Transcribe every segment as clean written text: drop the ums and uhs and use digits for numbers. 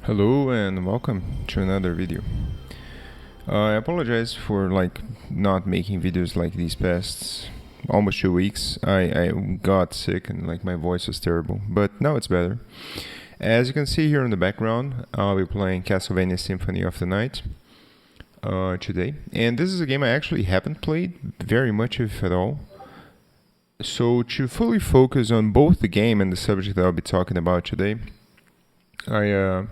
Hello and welcome to another video. I apologize for not making videos like these past almost 2 weeks. I got sick and my voice was terrible, but now it's better. As you can see here in the background, I'll be playing Castlevania Symphony of the Night today. And this is a game I actually haven't played very much if at all. So to fully focus on both the game and the subject that I'll be talking about today, I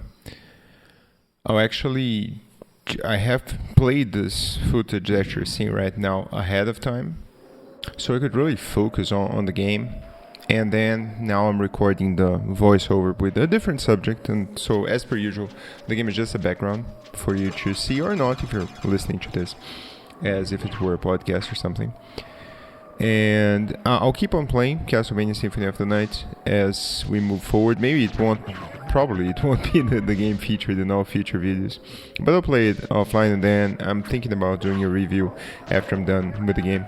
have played this footage that you're seeing right now ahead of time, so I could really focus on the game. And then now I'm recording the voiceover with a different subject, and so as per usual, the game is just a background for you to see or not if you're listening to this as if it were a podcast or something. And I'll keep on playing Castlevania Symphony of the Night as we move forward. Maybe it won't be the game featured in all future videos, but I'll play it offline, and then I'm thinking about doing a review after I'm done with the game,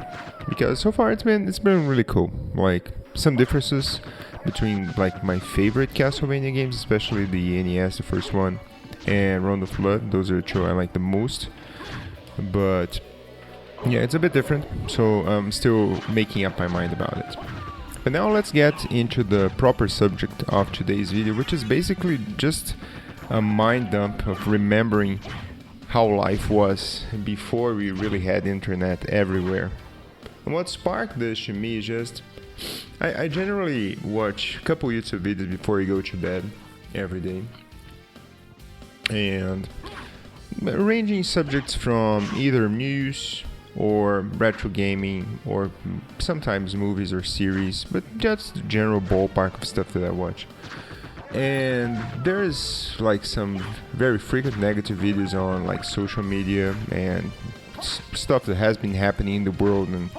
because so far it's been really cool. Like some differences between my favorite Castlevania games, especially the NES, the first one, and Round of Blood. Those are the two I like the most, but yeah, it's a bit different, so I'm still making up my mind about it. But now let's get into the proper subject of today's video, which is basically just a mind dump of remembering how life was before we really had internet everywhere. And what sparked this to me is just, I generally watch a couple YouTube videos before I go to bed every day. And ranging subjects from either news or retro gaming, or sometimes movies or series, but just the general ballpark of stuff that I watch. And there's some very frequent negative videos on social media and stuff that has been happening in the world and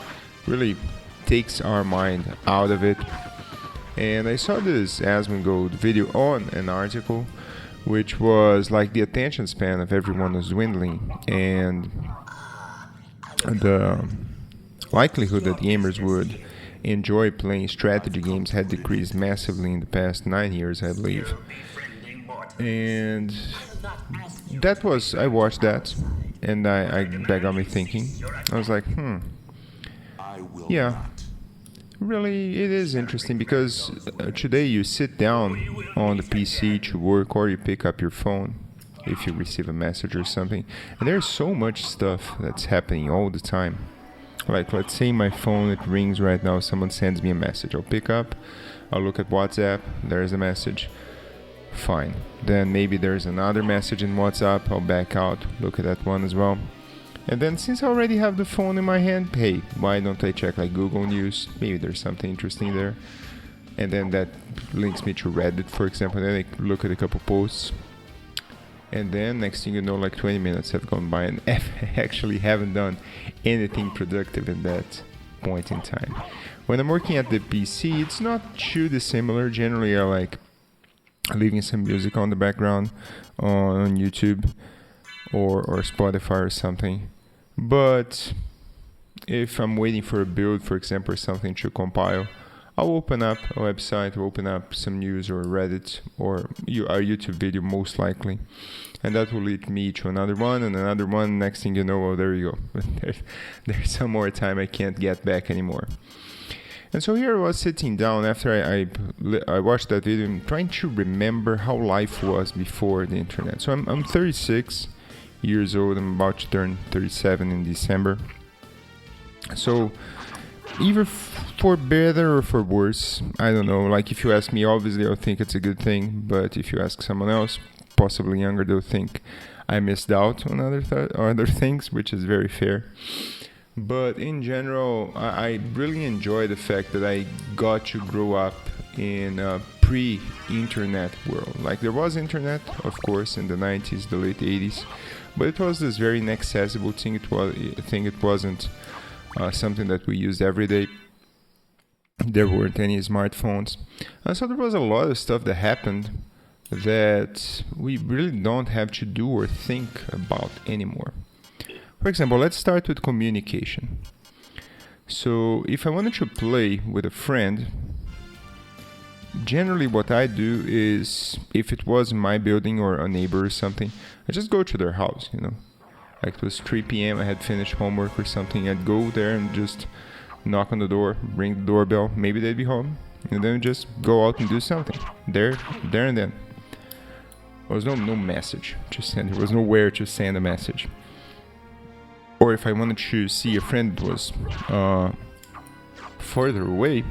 really takes our mind out of it. And I saw this Asmongold video on an article which was the attention span of everyone was dwindling, and the likelihood that gamers would enjoy playing strategy games had decreased massively in the past 9 years, I believe. And I watched that, and that got me thinking. I was like, yeah, really, it is interesting, because today you sit down on the PC to work, or you pick up your phone if you receive a message or something, and there's so much stuff that's happening all the time. Let's say my phone, it rings right now, someone sends me a message, I'll pick up, I'll look at WhatsApp, there's a message, fine. Then maybe there's another message in WhatsApp, I'll back out, look at that one as well. And then since I already have the phone in my hand, hey, why don't I check Google News? Maybe there's something interesting there. And then that links me to Reddit, for example, then I look at a couple posts. And then next thing you know, 20 minutes have gone by, and I actually haven't done anything productive in that point in time. When I'm working at the PC, it's not too dissimilar. Generally, I like leaving some music on the background on YouTube or Spotify or something. But if I'm waiting for a build, for example, or something to compile, I'll open up a website, open up some news or Reddit or a YouTube video most likely. And that will lead me to another one and another one. Next thing you know, oh, there you go. There's some more time I can't get back anymore. And so here I was sitting down after I watched that video and trying to remember how life was before the internet. So I'm 36 years old. I'm about to turn 37 in December. So either for better or for worse, I don't know. If you ask me, obviously I'll think it's a good thing, but if you ask someone else, possibly younger, they'll think I missed out on other things, which is very fair. But in general, I really enjoy the fact that I got to grow up in a pre-internet world. There was internet, of course, in the 90s, the late 80s, but it was this very inaccessible thing. It wasn't something that we used every day. There weren't any smartphones. So there was a lot of stuff that happened that we really don't have to do or think about anymore. For example, let's start with communication. So if I wanted to play with a friend, generally what I do is, if it was in my building or a neighbor or something, I just go to their house, Like it was 3 p.m. I had finished homework or something. I'd go there and just knock on the door, ring the doorbell. Maybe they'd be home, and then just go out and do something there and then. There was no message to send. There was nowhere to send a message. Or if I wanted to see a friend that was further away,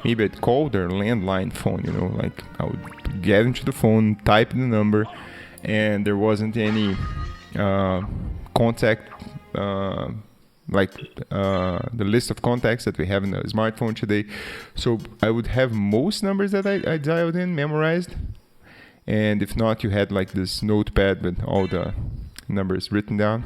maybe I'd call their landline phone. Like I would get into the phone, type the number, and there wasn't any contact, the list of contacts that we have in the smartphone today. So I would have most numbers that I dialed in memorized, and if not, you had like this notepad with all the numbers written down.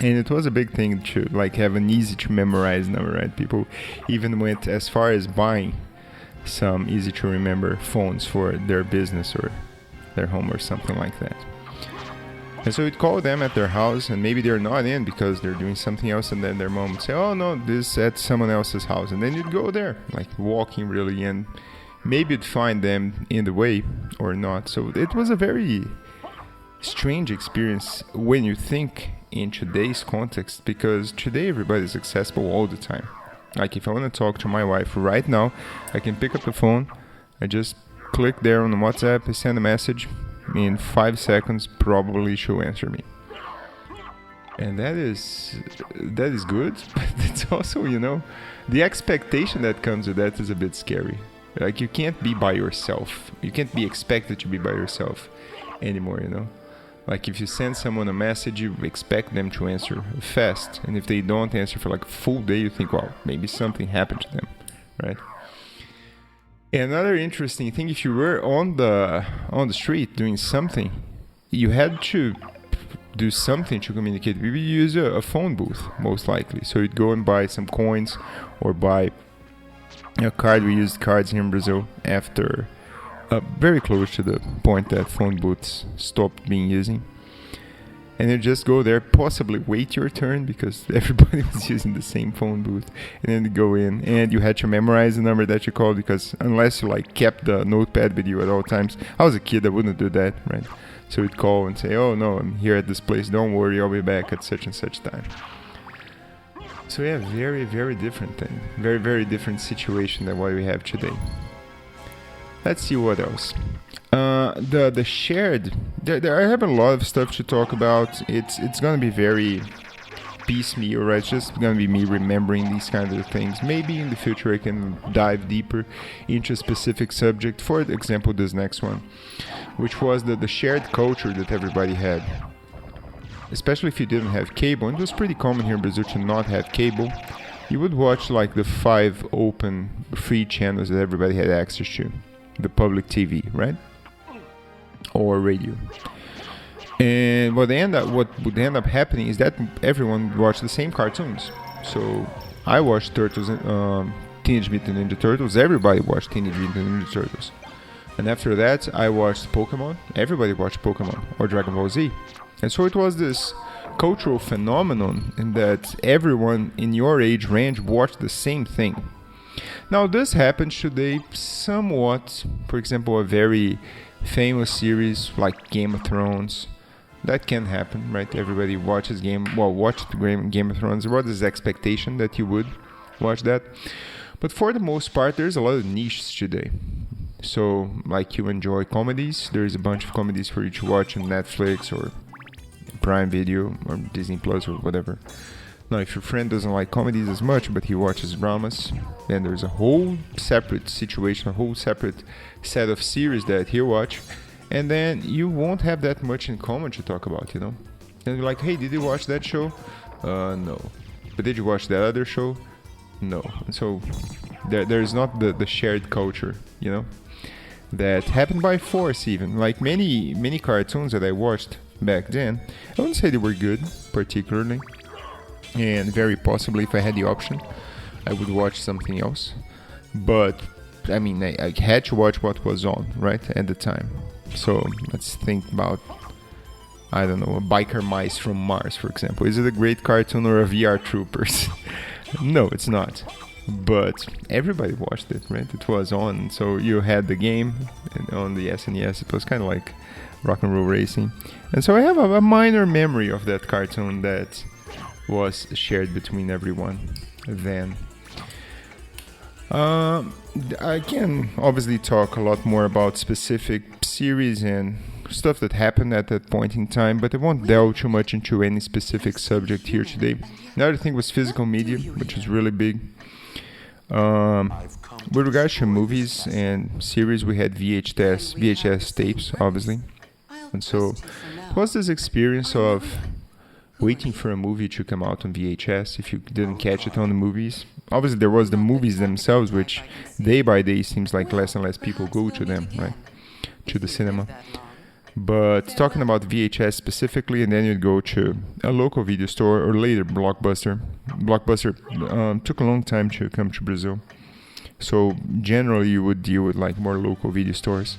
And it was a big thing to like have an easy to memorize number, right? People even went as far as buying some easy to remember phones for their business or their home or something like that. And so you'd call them at their house, and maybe they're not in because they're doing something else, and then their mom would say, oh no, this is at someone else's house. And then you'd go there, like walking really, and maybe you'd find them in the way or not. So it was a very strange experience when you think in today's context, because today everybody's accessible all the time. Like if I want to talk to my wife right now, I can pick up the phone, I just click there on the WhatsApp, I send a message. In 5 seconds, probably she'll answer me. And that is good, but it's also, the expectation that comes with that is a bit scary. Like you can't be by yourself. You can't be expected to be by yourself anymore, Like if you send someone a message, you expect them to answer fast. And if they don't answer for like a full day, you think, well, maybe something happened to them, right? Another interesting thing, if you were on the street doing something, you had to do something to communicate. We would use a phone booth, most likely. So you'd go and buy some coins or buy a card. We used cards here in Brazil after very close to the point that phone booths stopped being using. And you just go there, possibly wait your turn because everybody was using the same phone booth, and then you go in and you had to memorize the number that you called, because unless you like kept the notepad with you at all times. I was a kid, I wouldn't do that, right? So you'd call and say, oh no, I'm here at this place, don't worry, I'll be back at such and such time. So yeah, very, very different thing. Very, very different situation than what we have today. Let's see what else. The shared, I have a lot of stuff to talk about. It's gonna be very piecemeal, right? It's just gonna be me remembering these kinds of things. Maybe in the future I can dive deeper into a specific subject. For example, this next one, which was the shared culture that everybody had. Especially if you didn't have cable, and it was pretty common here in Brazil to not have cable. You would watch like the 5 open free channels that everybody had access to. The public TV, right? Or radio. And what would end up happening is that everyone would watch the same cartoons. So I watched Teenage Mutant Ninja Turtles. Everybody watched Teenage Mutant Ninja Turtles. And after that, I watched Pokemon. Everybody watched Pokemon or Dragon Ball Z. And so it was this cultural phenomenon in that everyone in your age range watched the same thing. Now this happens today somewhat. For example, a very famous series like Game of Thrones, that can happen, right? Everybody watched Game of Thrones. There was this expectation that you would watch that, but for the most part there's a lot of niches today. So like you enjoy comedies, there's a bunch of comedies for you to watch on Netflix or Prime Video or Disney Plus or whatever. Now, if your friend doesn't like comedies as much, but he watches dramas, then there's a whole separate situation, a whole separate set of series that he'll watch, and then you won't have that much in common to talk about, And you're like, hey, did you watch that show? No. But did you watch that other show? No. And so there's not the shared culture, that happened by force even. Like many cartoons that I watched back then, I wouldn't say they were good, particularly. And very possibly, if I had the option, I would watch something else. But, I mean, I had to watch what was on, right, at the time. So, let's think about, I don't know, Biker Mice from Mars, for example. Is it a great cartoon or a VR Troopers? No, it's not. but everybody watched it, right? It was on, so you had the game, and on the SNES it was kind of like Rock and Roll Racing. And so I have a minor memory of that cartoon that was shared between everyone then. I can obviously talk a lot more about specific series and stuff that happened at that point in time, but I won't delve too much into any specific subject here today. Another thing was physical media, which is really big. With regards to movies and series, we had VHS tapes, obviously. And so it was this experience of waiting for a movie to come out on VHS if you didn't catch it on the movies. Obviously, there was the movies themselves, which day by day seems like less and less people go to them, right? To the cinema. But talking about VHS specifically, and then you'd go to a local video store or later Blockbuster. Blockbuster took a long time to come to Brazil. So generally you would deal with like more local video stores.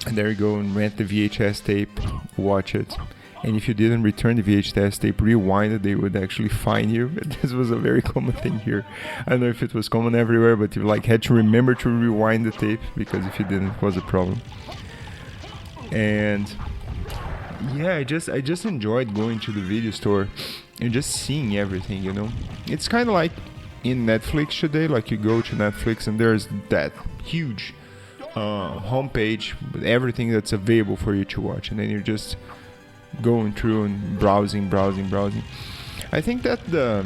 And there you go and rent the VHS tape, watch it. And if you didn't return the VHS tape, rewind it, they would actually fine you. This was a very common thing here. I don't know if it was common everywhere, but you like had to remember to rewind the tape, because if you didn't, it was a problem. And yeah, I just enjoyed going to the video store and just seeing everything, you know. It's kind of like in Netflix today, like you go to Netflix and there's that huge homepage with everything that's available for you to watch, and then you're just going through and browsing. I think that the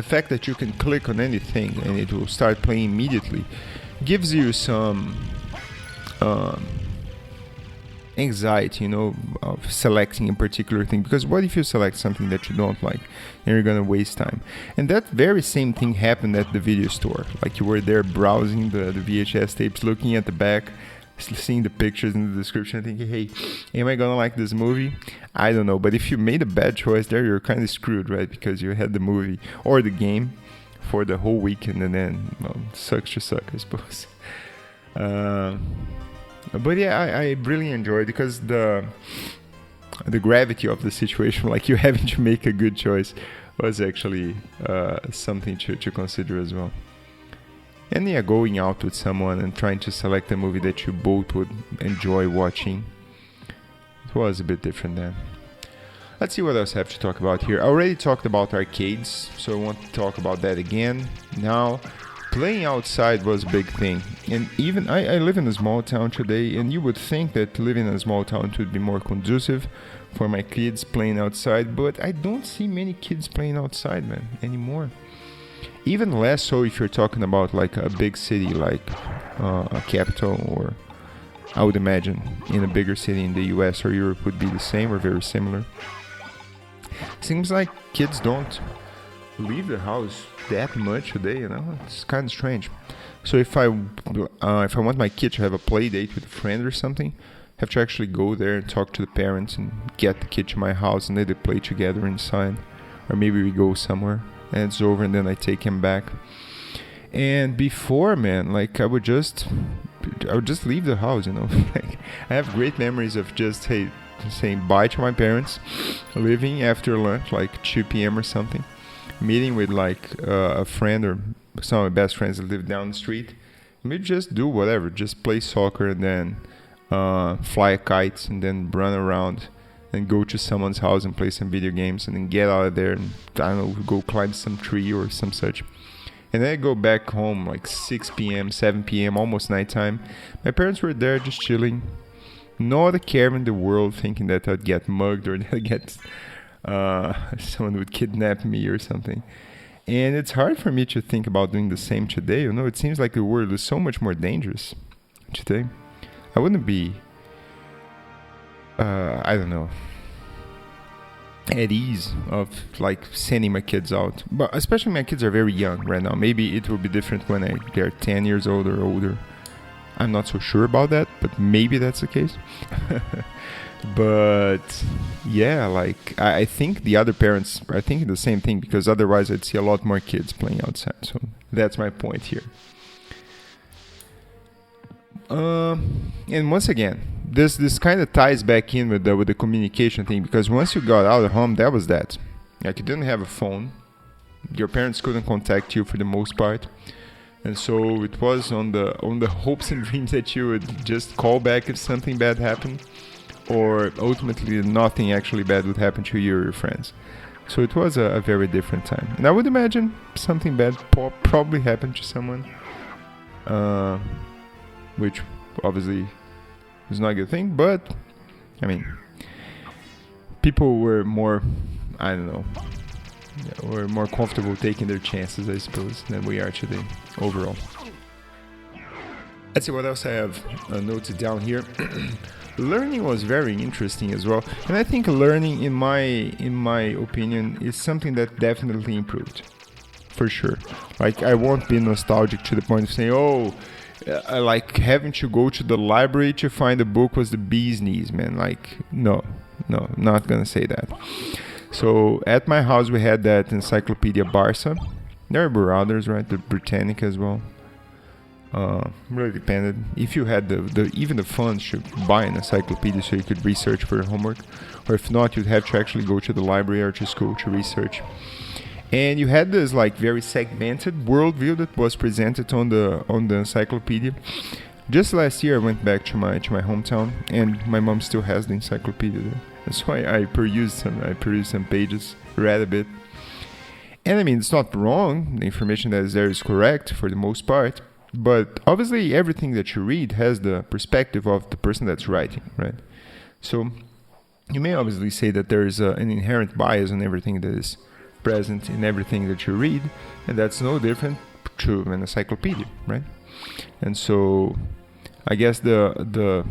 fact that you can click on anything and it will start playing immediately gives you some anxiety, you know, of selecting a particular thing, because what if you select something that you don't like and you're gonna waste time? And that very same thing happened at the video store. Like you were there browsing the VHS tapes, looking at the back, seeing the pictures in the description, thinking, hey, am I gonna like this movie? I don't know. But if you made a bad choice there, you're kind of screwed, right? Because you had the movie or the game for the whole weekend, and then, well, sucks to suck, I suppose. But yeah, I really enjoyed it, because the gravity of the situation, like you having to make a good choice, was actually something to consider as well. And yeah, going out with someone and trying to select a movie that you both would enjoy watching, it was a bit different then. Let's see what else I have to talk about here. I already talked about arcades, so I want to talk about that again. Now, playing outside was a big thing. And even I live in a small town today, and you would think that living in a small town would be more conducive for my kids playing outside, but I don't see many kids playing outside, man, anymore. Even less so if you're talking about like a big city like a capital, or I would imagine in a bigger city in the US or Europe would be the same or very similar. Seems like kids don't leave the house that much today, you know. It's kind of strange. So if I want my kid to have a play date with a friend or something, I have to actually go there and talk to the parents and get the kid to my house, and then they play together inside, or maybe we go somewhere and it's over, and then I take him back. And before, man, like I would just leave the house, you know. I have great memories of just saying bye to my parents, leaving after lunch, like 2 p.m. or something, meeting with like a friend or some of my best friends that live down the street. We just do whatever, just play soccer, and then fly a kite, and then run around and go to someone's house and play some video games, and then get out of there and, I don't know, go climb some tree or some such. And then I go back home like 6 p.m., 7 p.m., almost nighttime. My parents were there just chilling. Not a care in the world, thinking that I'd get mugged or that I'd get someone would kidnap me or something. And it's hard for me to think about doing the same today. You know, it seems like the world is so much more dangerous today. I wouldn't be, I don't know, at ease of like sending my kids out. But especially my kids are very young right now. Maybe it will be different when they're 10 years old or older. I'm not so sure about that, but maybe that's the case. But yeah, like I think the other parents are thinking the same thing, because otherwise I'd see a lot more kids playing outside. So that's my point here. And once again, this kind of ties back in with the communication thing, because once you got out of home, that was that. Like you didn't have a phone, your parents couldn't contact you for the most part. And so it was on the hopes and dreams that you would just call back if something bad happened, or ultimately nothing actually bad would happen to you or your friends. So it was a very different time. And I would imagine something bad probably happened to someone, which obviously is not a good thing, but I mean, people were more, I don't know, were more comfortable taking their chances, I suppose, than we are today, overall. Let's see what else I have noted down here. Learning was very interesting as well, and I think learning, in my opinion, is something that definitely improved, for sure. Like, I won't be nostalgic to the point of saying, oh, like having to go to the library to find a book was the bee's knees, man. Like, no, not gonna say that. So at my house we had that Encyclopedia Barça. There were others, right? The Britannica as well. Really depended. If you had even the funds to buy an encyclopedia so you could research for your homework, or if not, you'd have to actually go to the library or to school to research. And you had this like very segmented worldview that was presented on the encyclopedia. Just last year I went back to my hometown, and my mom still has the encyclopedia there. That's why I perused some pages, read a bit. And I mean, it's not wrong. The information that is there is correct for the most part. But obviously everything that you read has the perspective of the person that's writing, right? So you may obviously say that there is an inherent bias on everything that is present in everything that you read, and that's no different to an encyclopedia, right? And so I guess the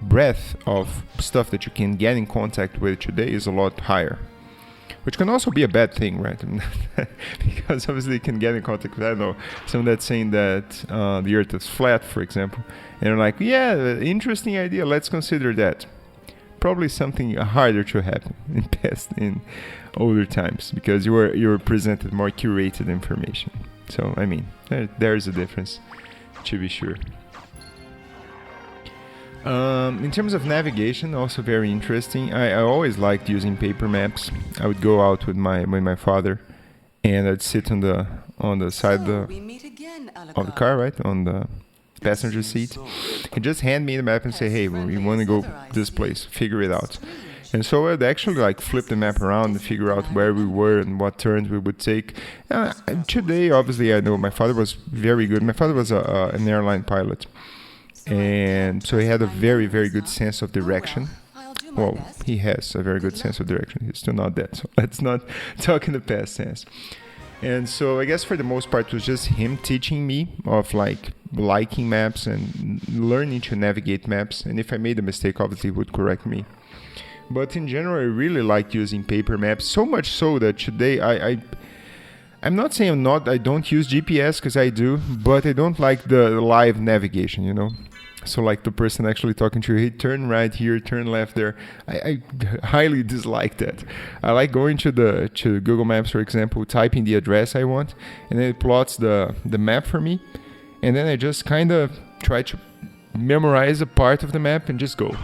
breadth of stuff that you can get in contact with today is a lot higher, which can also be a bad thing, right? Because obviously you can get in contact with, I don't know, someone that's saying that the earth is flat, for example, and they're like, yeah, interesting idea, let's consider that. Probably something harder to happen in older times, because you were presented more curated information. So I mean, there's a difference, to be sure. In terms of navigation, also very interesting. I always liked using paper maps. I would go out with my father, and I'd sit on the side of the car, right, on the passenger seat. He'd just hand me the map and say, hey, we want to go this place, figure it out. And so I'd actually like flip the map around and figure out where we were and what turns we would take. Today, obviously, I know my father was very good. My father was an airline pilot, and so he had a very, very good sense of direction. Well, he has a very good sense of direction. He's still not dead, so let's not talk in the past tense. And so I guess for the most part it was just him teaching me of like liking maps and learning to navigate maps. And if I made a mistake, obviously he would correct me. But in general, I really liked using paper maps, so much so that today I'm not saying I don't use GPS, because I do, but I don't like the live navigation, you know? So like the person actually talking to you, hey, turn right here, turn left there. I highly dislike that. I like going to Google Maps, for example, typing the address I want, and then it plots the map for me. And then I just kind of try to memorize a part of the map and just go.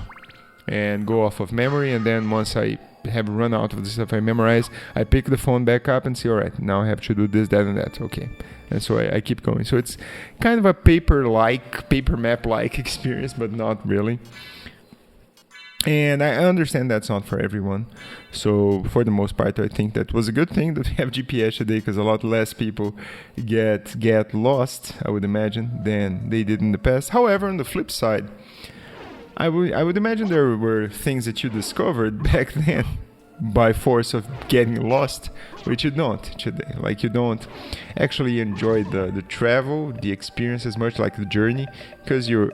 And go off of memory, and then once I have run out of the stuff I memorize, I pick the phone back up and say, all right, now I have to do this, that, and that. Okay. And so I keep going. So it's kind of a paper map-like experience, but not really. And I understand that's not for everyone. So for the most part, I think that was a good thing that we have GPS today, because a lot less people get lost, I would imagine, than they did in the past. However, on the flip side, I would imagine there were things that you discovered back then by force of getting lost, which you don't today. Like, you don't actually enjoy the travel, the experience as much, like the journey, because you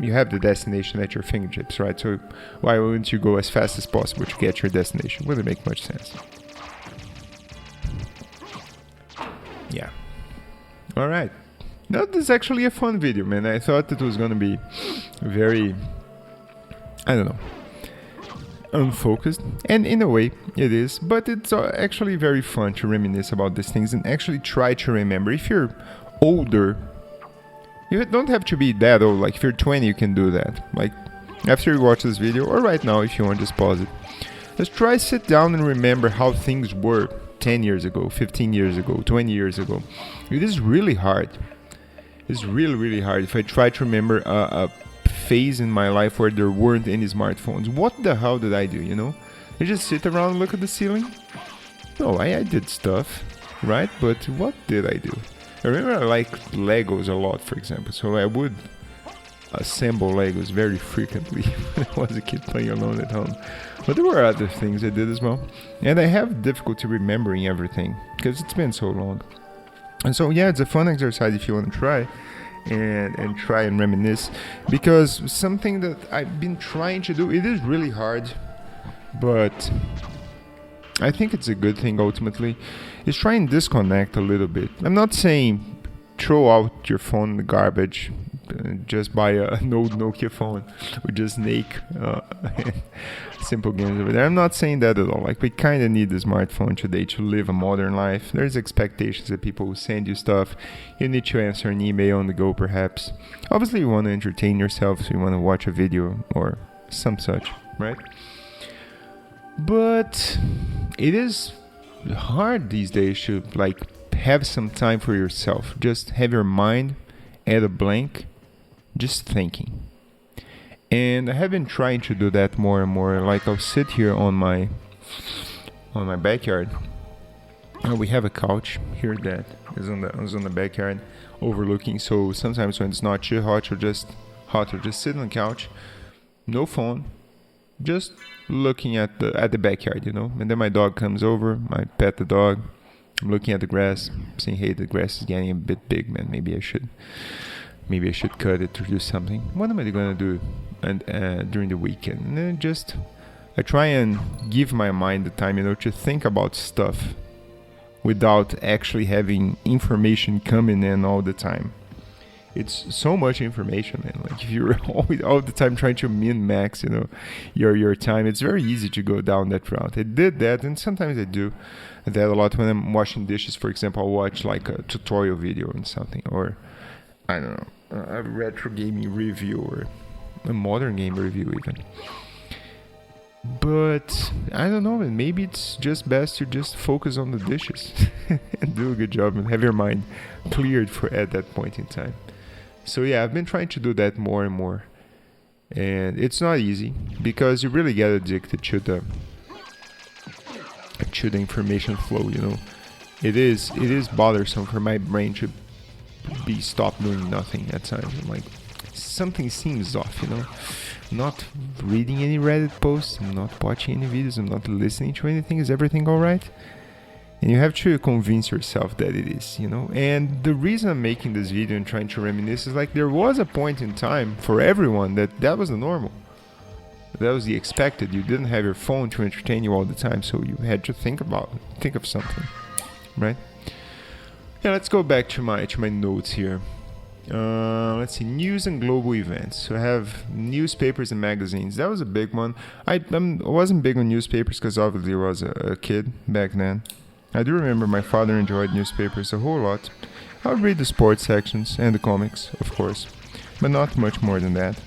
have the destination at your fingertips, right? So why wouldn't you go as fast as possible to get your destination? Wouldn't make much sense. Yeah. All right. Now, this is actually a fun video, man. I thought it was going to be very, I don't know, unfocused, and in a way it is, but it's actually very fun to reminisce about these things and actually try to remember. If you're older, you don't have to be that old. Like if you're 20, you can do that, like after you watch this video, or right now if you want, just pause it. Just try sit down and remember how things were 10 years ago, 15 years ago, 20 years ago. It is really hard. It's really, really hard. If I try to remember a phase in my life where there weren't any smartphones, what the hell did I do, you know? I just sit around and look at the ceiling? No, I did stuff, right? But what did I do? I remember I liked Legos a lot, for example, so I would assemble Legos very frequently when I was a kid playing alone at home. But there were other things I did as well. And I have difficulty remembering everything because it's been so long. And so, yeah, it's a fun exercise if you want to try and try and reminisce. Because something that I've been trying to do, it is really hard, but I think it's a good thing ultimately, is try and disconnect a little bit. I'm not saying throw out your phone in the garbage, just buy an old Nokia phone with just Snake simple games over there. I'm not saying that at all. Like, we kind of need the smartphone today to live a modern life. There's expectations that people will send you stuff. You need to answer an email on the go, perhaps. Obviously, you want to entertain yourself, so you want to watch a video or some such, right? But it is hard these days to like have some time for yourself. Just have your mind at a blank, just thinking. And I have been trying to do that more and more. Like, I'll sit here on my backyard. We have a couch here that is on the backyard, overlooking. So sometimes when it's not too hot or just sit on the couch, no phone, just looking at the backyard, you know. And then my dog comes over, I pet the dog. I'm looking at the grass, saying, "Hey, the grass is getting a bit big, man. Maybe I should cut it or do something. What am I gonna do?" And during the weekend, and then I try and give my mind the time, you know, to think about stuff without actually having information coming in all the time. It's so much information, man. Like, if you're all the time trying to min-max, you know, your time, it's very easy to go down that route. I did that, and sometimes I do that a lot when I'm washing dishes. For example, I'll watch like a tutorial video on something, or I don't know, a retro gaming review, or a modern game review even. But I don't know, man. Maybe it's just best to just focus on the dishes and do a good job and have your mind cleared at that point in time. So yeah, I've been trying to do that more and more, and it's not easy because you really get addicted to the information flow. You know, it is bothersome for my brain to be stopped doing nothing at times. I'm like, something seems off, you know. I'm not reading any Reddit posts, I'm not watching any videos, I'm not listening to anything. Is everything all right? And you have to convince yourself that it is, you know. And the reason I'm making this video and trying to reminisce is like, there was a point in time for everyone that was the normal. That was the expected. You didn't have your phone to entertain you all the time, so you had to think of something, right? Yeah, let's go back to my notes here. Let's see, news and global events. So I have newspapers and magazines. That was a big one. I wasn't big on newspapers because obviously I was a kid back then. I do remember my father enjoyed newspapers a whole lot. I would read the sports sections and the comics, of course, but not much more than that.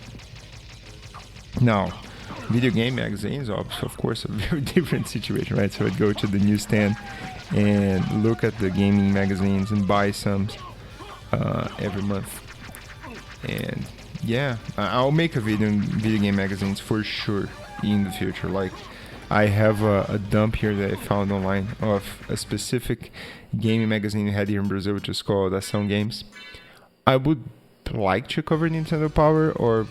Now, video game magazines, of course, a very different situation, right? So I'd go to the newsstand and look at the gaming magazines and buy some every month. And yeah, I'll make a video on video game magazines for sure in the future. Like, I have a dump here that I found online of a specific gaming magazine we had here in Brazil, which is called Ação Games. I would like to cover Nintendo Power or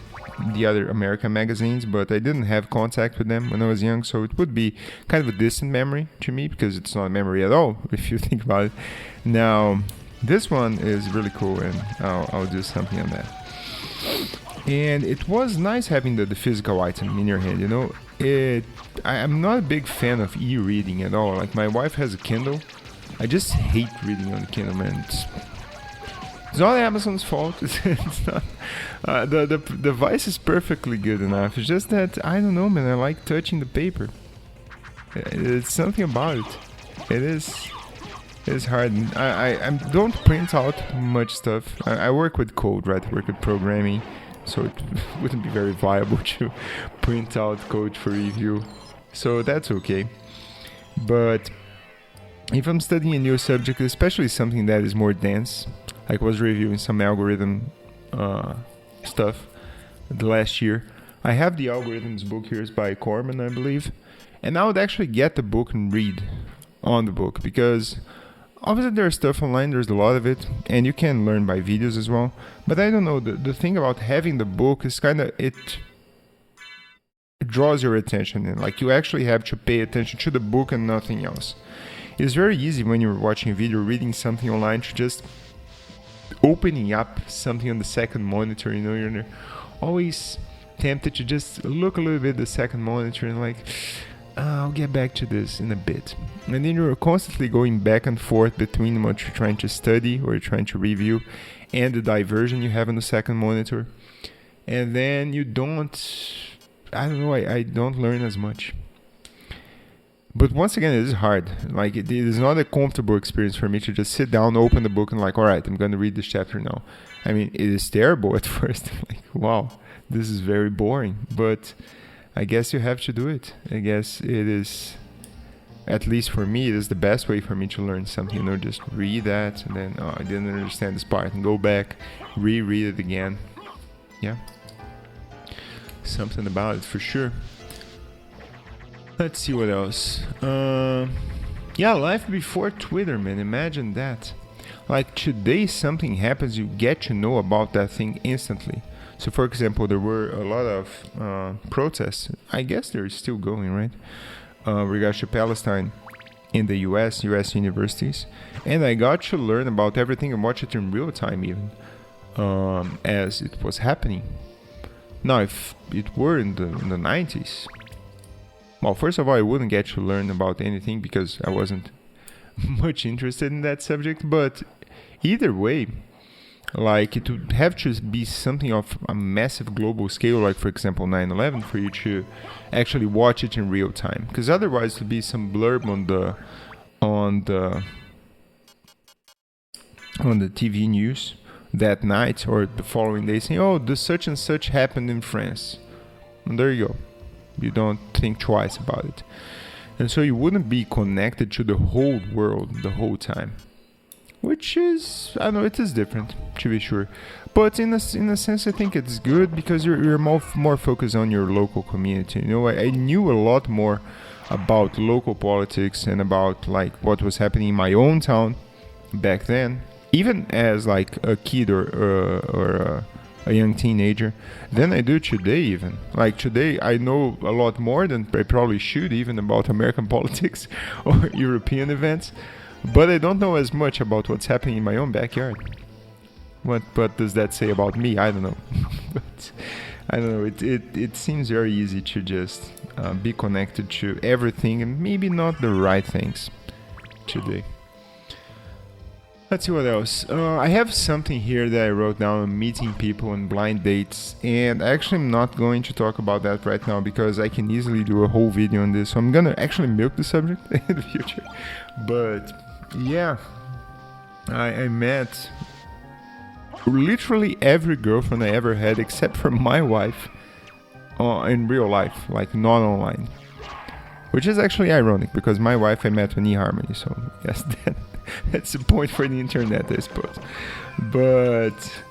the other American magazines, but I didn't have contact with them when I was young, so it would be kind of a distant memory to me because it's not a memory at all if you think about it. Now, this one is really cool, and I'll do something on that. And it was nice having the physical item in your hand, you know. I'm not a big fan of e-reading at all. Like, my wife has a Kindle. I just hate reading on the Kindle, man. It's not Amazon's fault. It's not. The device is perfectly good enough. It's just that, I don't know, man. I like touching the paper. It's something about it. It's hard. I don't print out much stuff. I work with code, right? I work with programming, so it wouldn't be very viable to print out code for review. So that's okay. But if I'm studying a new subject, especially something that is more dense, like I was reviewing some algorithm stuff the last year, I have the algorithms book here. It's by Corman, I believe. And I would actually get the book and read on the book, because obviously there's stuff online, there's a lot of it, and you can learn by videos as well. But I don't know, the thing about having the book is kind of, it draws your attention, and like you actually have to pay attention to the book and nothing else. It's very easy when you're watching a video, reading something online, to just opening up something on the second monitor. You know, you're always tempted to just look a little bit at the second monitor and like, I'll get back to this in a bit. And then you're constantly going back and forth between what you're trying to study or you're trying to review and the diversion you have on the second monitor. And then you don't, I don't know, I don't learn as much. But once again, it is hard. Like, it is not a comfortable experience for me to just sit down, open the book, and like, all right, I'm going to read this chapter now. I mean, it is terrible at first. Like, wow, this is very boring. But I guess you have to do it. I guess it is, at least for me, it is the best way for me to learn something. You know, just read that, and then, I didn't understand this part, and go back, reread it again. Yeah. Something about it, for sure. Let's see what else. Yeah, life before Twitter, man. Imagine that. Like, today something happens, you get to know about that thing instantly. So, for example, there were a lot of protests. I guess they're still going, right? Regards to Palestine in the US universities. And I got to learn about everything and watch it in real time even, as it was happening. Now, if it were in the 90s, well, first of all, I wouldn't get to learn about anything because I wasn't much interested in that subject. But either way, like, it would have to be something of a massive global scale, like, for example, 9/11, for you to actually watch it in real time. Because otherwise, it would be some blurb on the TV news that night or the following day saying, oh, this such and such happened in France. And there you go. You don't think twice about it. And so you wouldn't be connected to the whole world the whole time. Which is, I don't know, it is different, to be sure. But in a sense, I think it's good because you're more focused on your local community. You know, I knew a lot more about local politics and about like what was happening in my own town back then, even as like a kid or a young teenager, than I do today even. Like today, I know a lot more than I probably should even about American politics or European events, but I don't know as much about what's happening in my own backyard. What does that say about me? I don't know. But I don't know. It seems very easy to just be connected to everything and maybe not the right things today. Let's see what else. I have something here that I wrote down on meeting people and blind dates, and actually I'm not going to talk about that right now because I can easily do a whole video on this, so I'm gonna actually milk the subject in the future. But yeah, I met literally every girlfriend I ever had except for my wife in real life, like not online. Which is actually ironic because my wife I met on eHarmony, so yes, that's the point for the internet, I suppose. But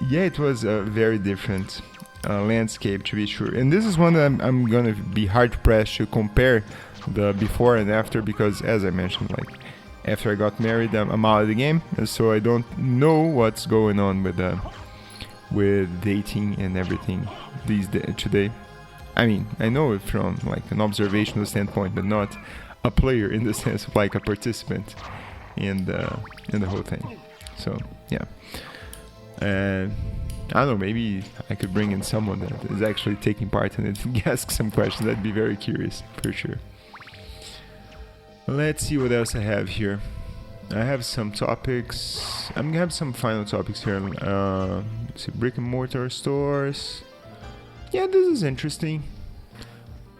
yeah, it was a very different landscape, to be sure. And this is one that I'm gonna be hard pressed to compare the before and after because, as I mentioned, like after I got married, I'm out of the game, and so I don't know what's going on with dating and everything these days today. I mean, I know it from like an observational standpoint, but not a player in the sense of like a participant in the whole thing. So yeah, and I don't know, maybe I could bring in someone that is actually taking part in it and ask some questions. I'd be very curious for sure. Let's see what else I have here. I have some topics. I'm gonna have some final topics here. Let's see, brick and mortar stores. Yeah, this is interesting.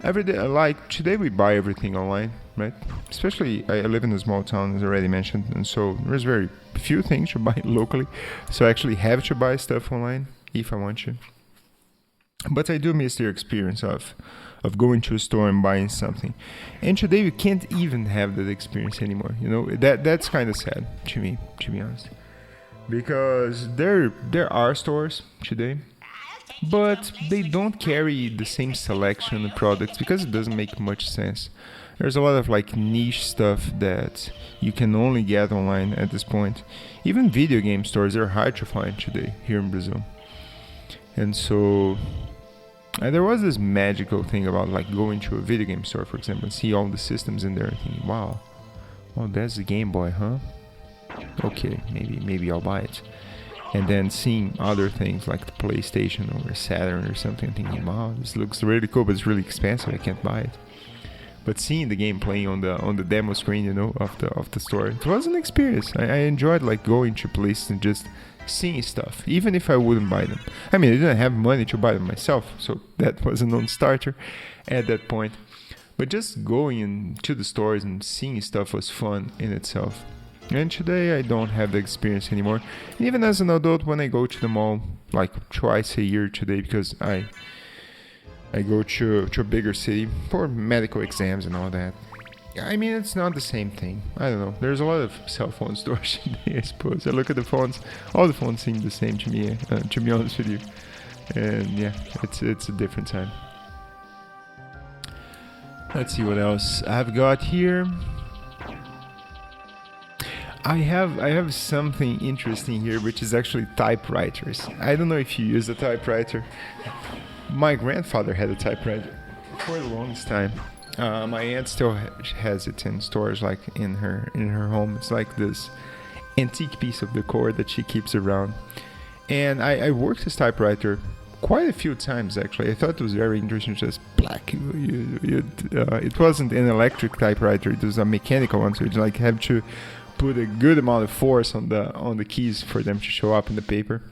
Every day, like today, we buy everything online, right? Especially, I live in a small town, as already mentioned, and so there's very few things to buy locally. So I actually have to buy stuff online if I want to. But I do miss their experience of going to a store and buying something. And today you can't even have that experience anymore. You know, that's kind of sad to me, to be honest. Because there are stores today, but they don't carry the same selection of products because it doesn't make much sense. There's a lot of like niche stuff that you can only get online at this point. Even video game stores are hard to find today here in Brazil. And so there was this magical thing about like going to a video game store, for example, and see all the systems in there and thinking, wow, oh, that's the Game Boy, huh? Okay, maybe I'll buy it. And then seeing other things like the PlayStation or Saturn or something, thinking, wow, this looks really cool, but it's really expensive, I can't buy it. But seeing the game playing on the demo screen, you know, of the store, it was an experience. I enjoyed like going to places and just seeing stuff, even if I wouldn't buy them. I mean, I didn't have money to buy them myself, so that was a non-starter at that point. But just going into the stores and seeing stuff was fun in itself. And today I don't have the experience anymore. And even as an adult, when I go to the mall, like twice a year today, because I go to a bigger city for medical exams and all that. I mean, it's not the same thing. I don't know. There's a lot of cell phone stores today, I suppose. I look at the phones. All the phones seem the same to me, to be honest with you. And yeah, it's a different time. Let's see what else I've got here. I have something interesting here, which is actually typewriters. I don't know if you use a typewriter. My grandfather had a typewriter for the longest time. My aunt still has it in storage, like in her home. It's like this antique piece of decor that she keeps around. And I worked this typewriter quite a few times, actually. I thought it was very interesting, just black. It wasn't an electric typewriter; it was a mechanical one. So you like have to put a good amount of force on the keys for them to show up in the paper.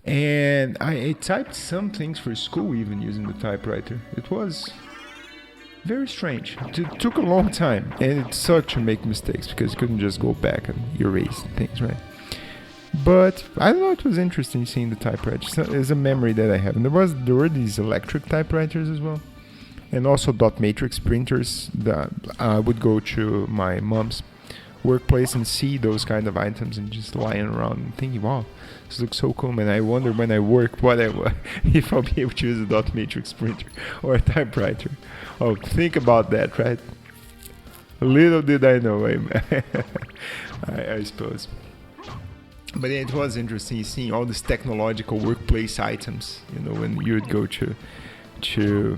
And I typed some things for school even using the typewriter. It was very strange. It took a long time, and it sucked to make mistakes because you couldn't just go back and erase things, right? But I don't know, it was interesting seeing the typewriter. It's a memory that I have. And there were these electric typewriters as well, and also dot matrix printers that I would go to my mom's workplace and see those kind of items and just lying around and thinking, wow, this looks so cool, man. I wonder when I work if I'll be able to use a dot matrix printer or a typewriter. Oh, think about that, right? Little did I know, I suppose. But yeah, it was interesting seeing all these technological workplace items, you know, when you would go to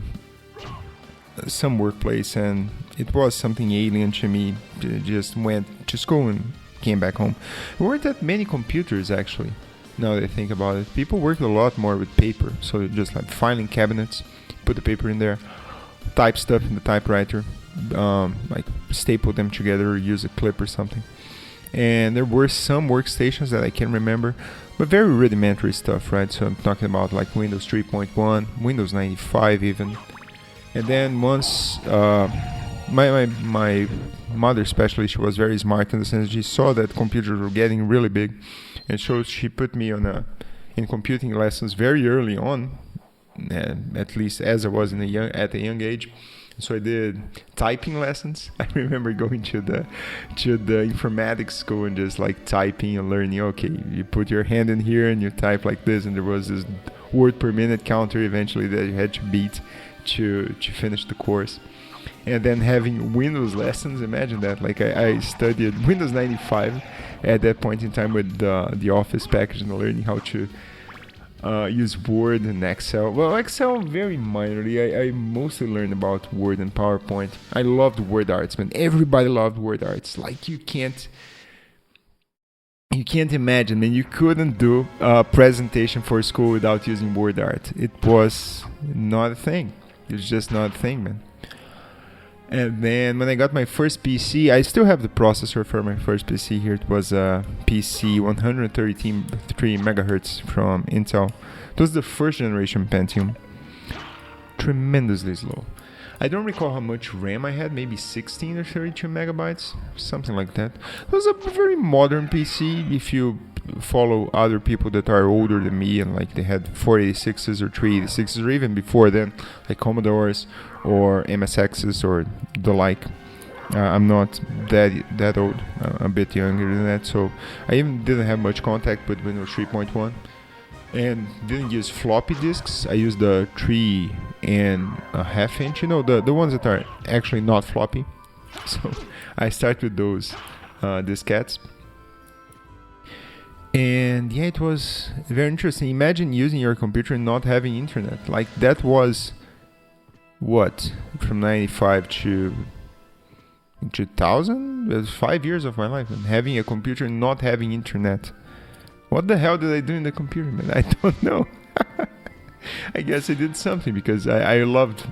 some workplace, and it was something alien to me. Just went to school and came back home. There weren't that many computers, actually, now that I think about it. People worked a lot more with paper, so just like filing cabinets, put the paper in there, type stuff in the typewriter, like staple them together or use a clip or something. And there were some workstations that I can remember, but very rudimentary stuff, right? So I'm talking about like Windows 3.1, Windows 95 even. And then once my mother especially, she was very smart in the sense she saw that computers were getting really big, and so she put me in computing lessons very early on, at least as I was at a young age. So I did typing lessons. I remember going to the informatics school and just like typing and learning. Okay, you put your hand in here and you type like this, and there was this word per minute counter eventually that you had to beat to finish the course. And then having Windows lessons, imagine that. Like I studied Windows 95 at that point in time with the Office package and learning how to use Word and Excel. Well, Excel very minorly. I mostly learned about Word and PowerPoint. I loved WordArts, man. Everybody loved WordArts. Like you can't imagine, man. You couldn't do a presentation for school without using WordArt. It was not a thing. It was just not a thing, man. And then when I got my first PC, I still have the processor for my first PC here. It was a PC 133 megahertz from Intel. It was the first generation Pentium. Tremendously slow. I don't recall how much RAM I had, maybe 16 or 32 megabytes, something like that. It was a very modern PC if you follow other people that are older than me, and like they had 486s or 386s or even before then, like Commodores or MSXs or the like. I'm not that old. I'm a bit younger than that, so I even didn't have much contact with Windows 3.1, and didn't use floppy disks. I used the 3.5 inch, the ones that are actually not floppy. So I started with those diskettes. And yeah, it was very interesting. Imagine using your computer and not having internet. Like that was what, from 95 to 2000? It was 5 years of my life, and having a computer and not having internet. What the hell did I do in the computer, man? I don't know. I guess I did something, because I loved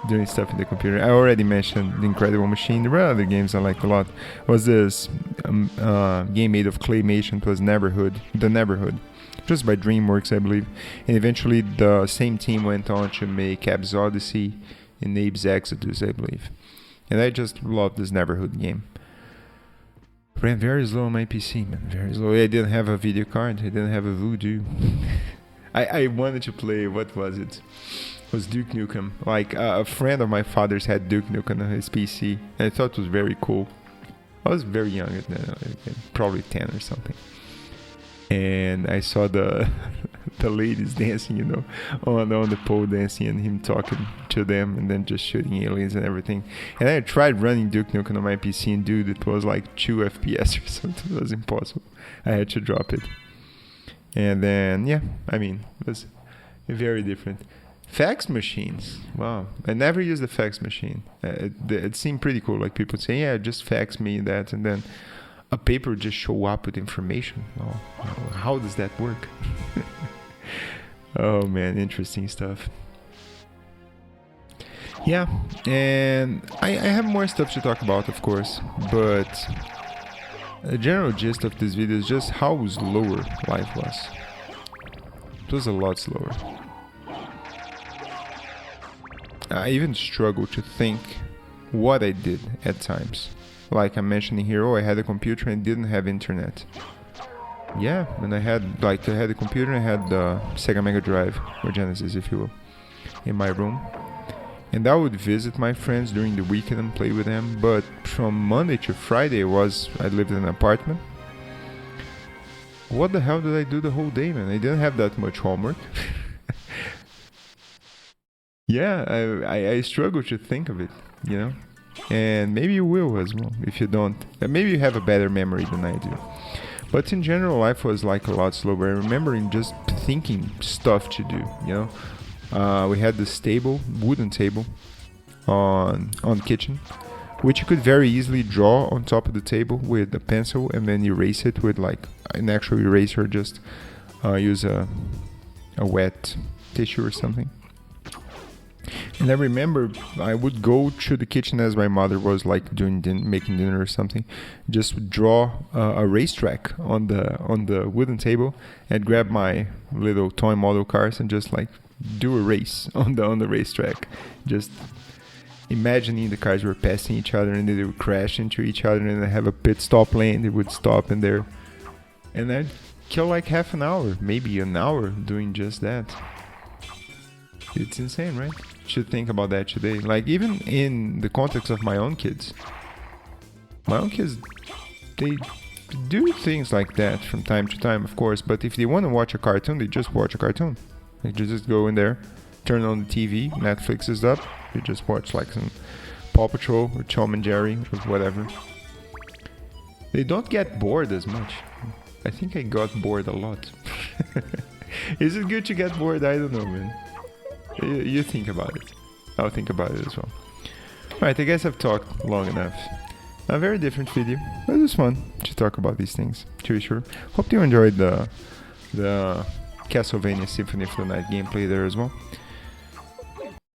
doing stuff in the computer. I already mentioned The Incredible Machine. There were other games I liked a lot. Was this game made of claymation? It was The Neighborhood, just by DreamWorks, I believe. And eventually the same team went on to make Ab's Odyssey and Abe's Exodus, I believe. And I just loved this Neighborhood game. Ran very slow on my PC, man. Very slow. I didn't have a video card. I didn't have a Voodoo. I wanted to play, what was it? It was Duke Nukem. Like, a friend of my father's had Duke Nukem on his PC. And I thought it was very cool. I was very young at that, probably 10 or something. And I saw the ladies dancing, on the pole dancing, and him talking to them, and then just shooting aliens and everything. And I tried running Duke Nukem on my PC, and dude, it was like 2 FPS or something. It was impossible. I had to drop it. And then, it was very different. Fax machines. Wow. I never used a fax machine. It seemed pretty cool. Like people say, yeah, just fax me that, and then a paper would just show up with information. Oh, how does that work? Oh man, interesting stuff. Yeah, and I have more stuff to talk about, of course, but the general gist of this video is just how slower life was. It was a lot slower. I even struggle to think what I did at times. Like I'm mentioning here, I had a computer and didn't have internet. Yeah, and I had a computer and I had the Sega Mega Drive, or Genesis if you will, in my room. And I would visit my friends during the weekend and play with them, but from Monday to Friday I lived in an apartment. What the hell did I do the whole day, man? I didn't have that much homework. Yeah, I struggle to think of it, And maybe you will as well, if you don't. Maybe you have a better memory than I do. But in general, life was like a lot slower. I remember just thinking stuff to do, We had this wooden table on kitchen, which you could very easily draw on top of the table with a pencil and then erase it with like an actual eraser. Just use a wet tissue or something. And I remember I would go to the kitchen as my mother was like making dinner or something, just draw a racetrack on the wooden table and grab my little toy model cars and just like do a race on the racetrack. Just imagining the cars were passing each other and they would crash into each other, and I have a pit stop lane. They would stop in there, and I'd kill like half an hour, maybe an hour doing just that. It's insane, right? Should think about that today. Like even in the context of my own kids, they do things like that from time to time, of course. But if they want to watch a cartoon, they just watch a cartoon. They just go in there, turn on the TV, Netflix is up. They just watch like some Paw Patrol or Tom and Jerry or whatever. They don't get bored as much. I think I got bored a lot. Is it good to get bored? I don't know, man. You think about it. I'll think about it as well. Alright, I guess I've talked long enough. A very different video, but it was fun to talk about these things, to be sure. Hope you enjoyed the Castlevania Symphony of the Night gameplay there as well.